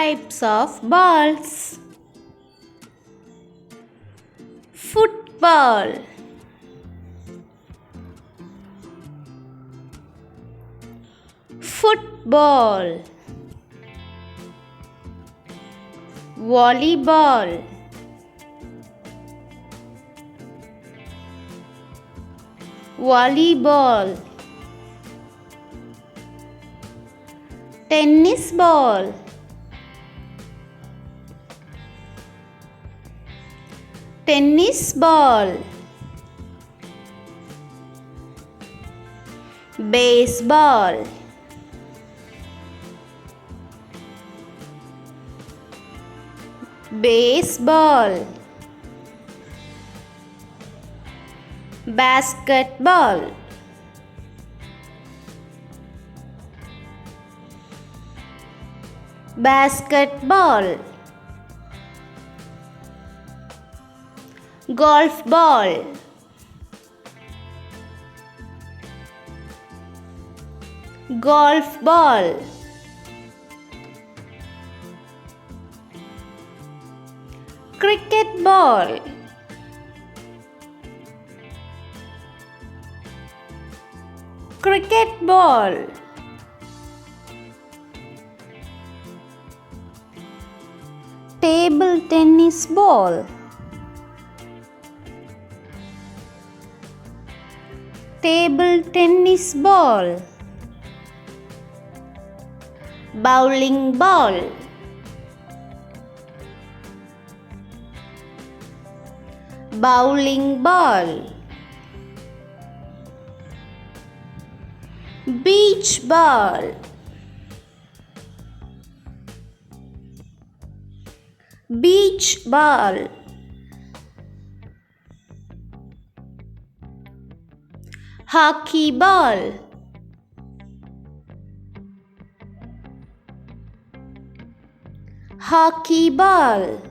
types of balls. Football, football. Volleyball, volleyball. Tennis ball, tennis ball. Baseball, baseball. Basketball, basketball. Golf ball, golf ball. Cricket ball, cricket ball. Table tennis ball, table tennis ball. Bowling ball, bowling ball. Beach ball, beach ball. Hockey ball, hockey ball.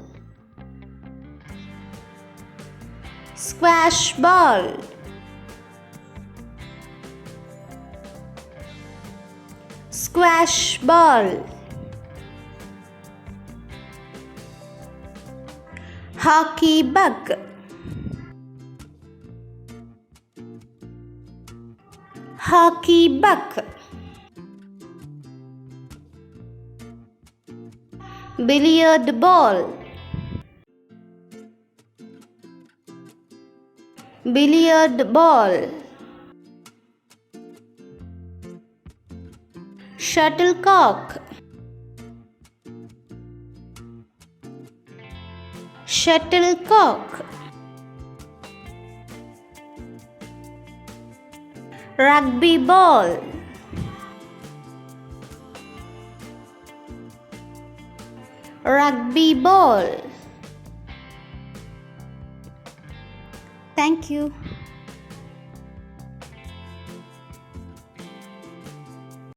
Squash ball, squash ball. Hockey bug, hockey bug. Billiard ball, billiard ball. Shuttlecock, shuttlecock. Rugby ball, rugby ball. Thank you.